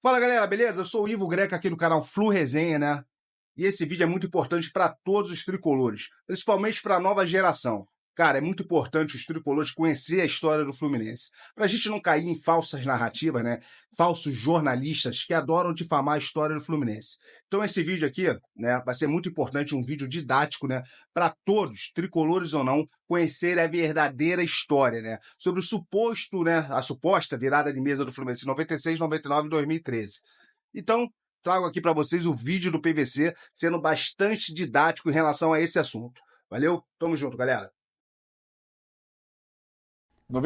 Fala galera, beleza? Eu sou o Ivo Greca aqui do canal Flu Resenha, né? E esse vídeo é muito importante para todos os tricolores, principalmente para a nova geração. Cara, é muito importante os tricolores conhecer a história do Fluminense, para a gente não cair em falsas narrativas, né? Falsos jornalistas que adoram difamar a história do Fluminense. Então esse vídeo aqui, né, vai ser muito importante, um vídeo didático, né, para todos, tricolores ou não, conhecerem a verdadeira história, né, sobre o suposto, né, a suposta virada de mesa do Fluminense em 96, 99 e 2013. Então, trago aqui para vocês o vídeo do PVC, sendo bastante didático em relação a esse assunto. Valeu? Tamo junto, galera. Boa.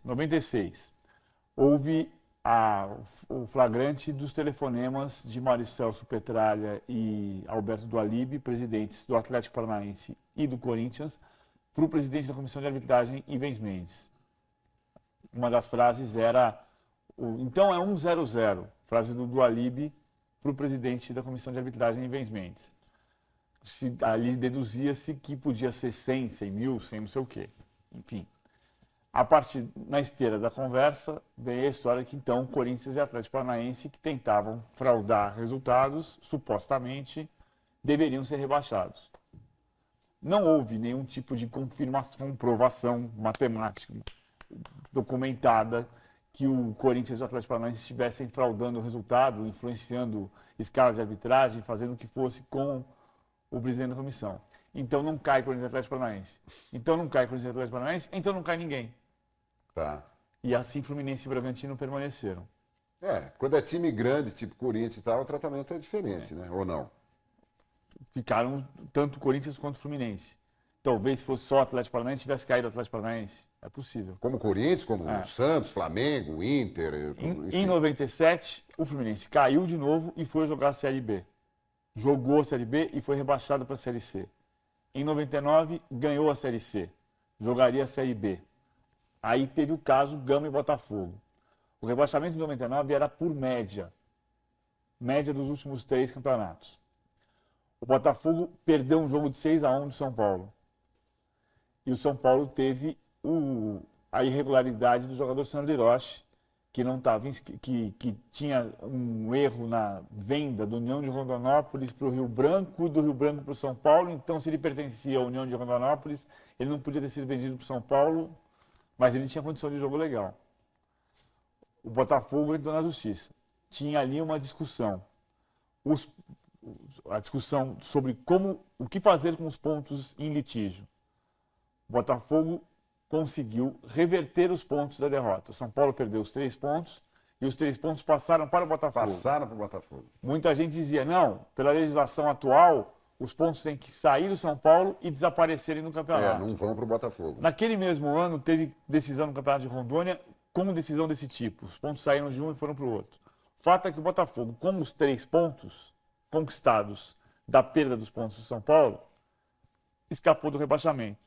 96. Houve o flagrante dos telefonemas de Mário Celso Petralha e Alberto Dualib, presidentes do Atlético Paranaense e do Corinthians, para o presidente da Comissão de Arbitragem, Ivens Mendes. Uma das frases era, então é 1-0-0, frase do Dualib para o presidente da Comissão de Arbitragem, Ivens Mendes. Ali deduzia-se que podia ser 100, 100 mil, 100 não sei o quê. Enfim. A partir, na esteira da conversa, veio a história que então Corinthians e Atlético Paranaense, que tentavam fraudar resultados, supostamente, deveriam ser rebaixados. Não houve nenhum tipo de confirmação, comprovação matemática documentada que o Corinthians e o Atlético Paranaense estivessem fraudando o resultado, influenciando escala de arbitragem, fazendo o que fosse com o presidente da comissão. Então não cai Corinthians e Atlético Paranaense. Então não cai Corinthians e Atlético Paranaense, então não cai ninguém. Tá. E assim Fluminense e Bragantino permaneceram. Quando é time grande, tipo Corinthians e tal, o tratamento é diferente, né? Ou não? Ficaram tanto Corinthians quanto Fluminense. Talvez se fosse só Atlético Paranaense, tivesse caído o Atlético Paranaense. É possível. Como Corinthians, como Santos, Flamengo, Inter, Em 97, o Fluminense caiu de novo e foi jogar a Série B. Jogou a Série B e foi rebaixado para a Série C. Em 99, ganhou a Série C. Jogaria a Série B. Aí teve o caso Gama e Botafogo. O rebaixamento de 99 era por média. Média dos últimos 3 campeonatos. O Botafogo perdeu um jogo de 6-1 do São Paulo. E o São Paulo teve a irregularidade do jogador Sandro Hiroshi, que não tava, que tinha um erro na venda do União de Rondonópolis para o Rio Branco e do Rio Branco para o São Paulo. Então, se ele pertencia à União de Rondonópolis, ele não podia ter sido vendido para o São Paulo, mas ele tinha condição de jogo legal. O Botafogo entrou na justiça. Tinha ali uma discussão. A discussão sobre o que fazer com os pontos em litígio. O Botafogo conseguiu reverter os pontos da derrota. O São Paulo perdeu os 3 pontos e os 3 pontos passaram para o Botafogo. Passaram para o Botafogo. Muita gente dizia, não, pela legislação atual, os pontos têm que sair do São Paulo e desaparecerem no campeonato. Não vão para o Botafogo. Naquele mesmo ano, teve decisão no Campeonato de Rondônia com decisão desse tipo. Os pontos saíram de um e foram para o outro. O fato é que o Botafogo, com os 3 pontos conquistados da perda dos pontos do São Paulo, escapou do rebaixamento.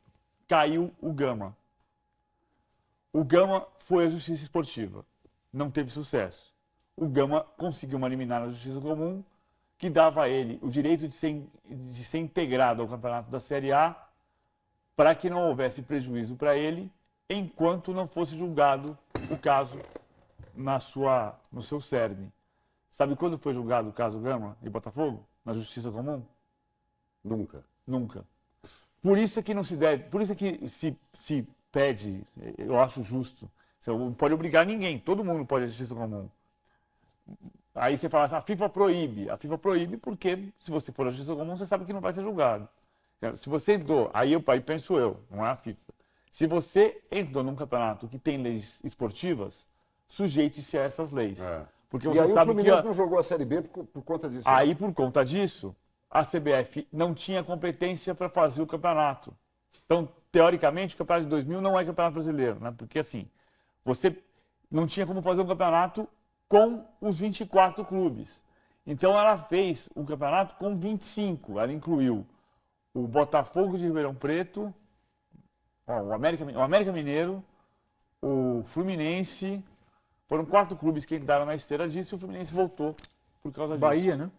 Caiu o Gama. O Gama foi à Justiça Esportiva. Não teve sucesso. O Gama conseguiu uma liminar na Justiça Comum que dava a ele o direito de ser integrado ao campeonato da Série A para que não houvesse prejuízo para ele enquanto não fosse julgado o caso no seu cerne. Sabe quando foi julgado o caso Gama e Botafogo? Na Justiça Comum? Nunca. Nunca. Por isso é que não se deve, por isso é que se pede, eu acho justo, você não pode obrigar ninguém, todo mundo pode à Justiça Comum. Aí você fala, a FIFA proíbe porque se você for à Justiça Comum, você sabe que não vai ser julgado. Se você entrou, aí penso eu, não é a FIFA. Se você entrou num campeonato que tem leis esportivas, sujeite-se a essas leis. Porque você E aí sabe o Fluminense não jogou a Série B por conta disso. Aí, por conta disso, a CBF não tinha competência para fazer o campeonato. Então, teoricamente, o campeonato de 2000 não é campeonato brasileiro, né? Porque assim, você não tinha como fazer um campeonato com os 24 clubes. Então, ela fez um campeonato com 25. Ela incluiu o Botafogo de Ribeirão Preto, o América Mineiro, o Fluminense. Foram 4 clubes que entraram na esteira disso e o Fluminense voltou por causa disso. Bahia, né?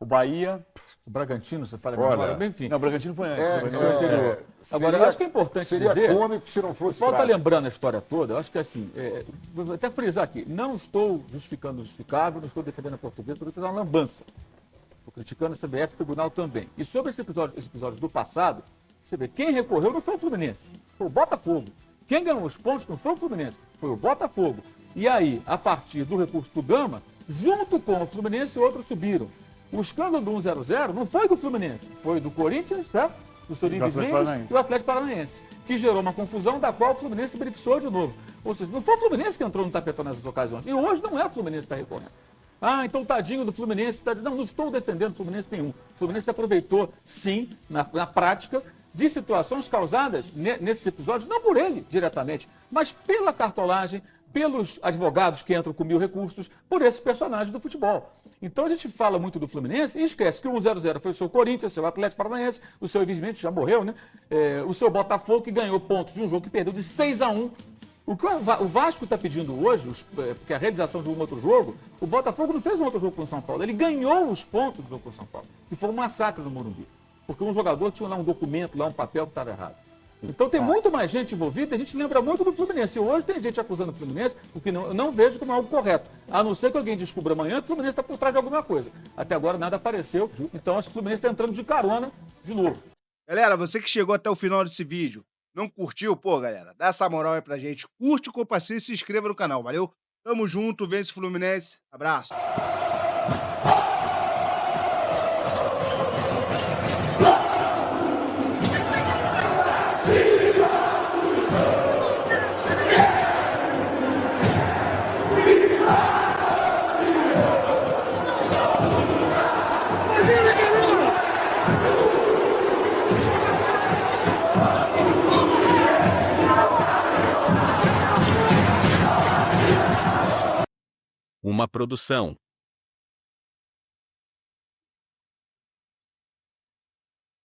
O Bahia, o Bragantino, você fala agora, enfim. Não, o Bragantino foi antes. O Bragantino foi anterior. Agora, eu acho que é importante seria dizer... cômico se não fosse o Paulo está trágico. lembrando a história toda, eu acho que assim, vou até frisar aqui, não estou justificando o justificável, não estou defendendo a portuguesa, estou defendendo uma lambança. Estou criticando a CBF e o Tribunal também. E sobre esse episódio do passado, você vê, quem recorreu não foi o Fluminense, foi o Botafogo. Quem ganhou os pontos não foi o Fluminense, foi o Botafogo. E aí, a partir do recurso do Gama, junto com o Fluminense, outros subiram. O escândalo do 1-0-0 não foi do Fluminense, foi do Corinthians, certo? Do Sorriso Mendes e o Atlético Paranaense, que gerou uma confusão da qual o Fluminense se beneficiou de novo. Ou seja, não foi o Fluminense que entrou no tapetão nessas ocasiões. E hoje não é o Fluminense que está recorrendo. Ah, então tadinho do Fluminense. Não estou defendendo o Fluminense nenhum. O Fluminense se aproveitou, sim, na prática, de situações causadas nesses episódios, não por ele diretamente, mas pela cartolagem, pelos advogados que entram com 1000 recursos, por esses personagens do futebol. Então a gente fala muito do Fluminense e esquece que o 1-0-0 foi o seu Corinthians, o seu Atlético Paranaense, o seu, evidentemente, já morreu, né? O seu Botafogo, que ganhou pontos de um jogo que perdeu de 6-1. O que o Vasco está pedindo hoje, porque a realização de um outro jogo, o Botafogo não fez um outro jogo com o São Paulo, ele ganhou os pontos do jogo com o São Paulo. E foi um massacre no Morumbi. Porque um jogador tinha lá um documento, lá um papel que estava errado. Então tem muito mais gente envolvida, a gente lembra muito do Fluminense. E hoje tem gente acusando o Fluminense, o que eu não vejo como algo correto. A não ser que alguém descubra amanhã que o Fluminense está por trás de alguma coisa. Até agora nada apareceu, então acho que o Fluminense está entrando de carona de novo. Galera, você que chegou até o final desse vídeo, não curtiu? Pô, galera, dá essa moral aí pra gente. Curte, compartilha e se inscreva no canal, valeu? Tamo junto, vence o Fluminense. Abraço. Uma produção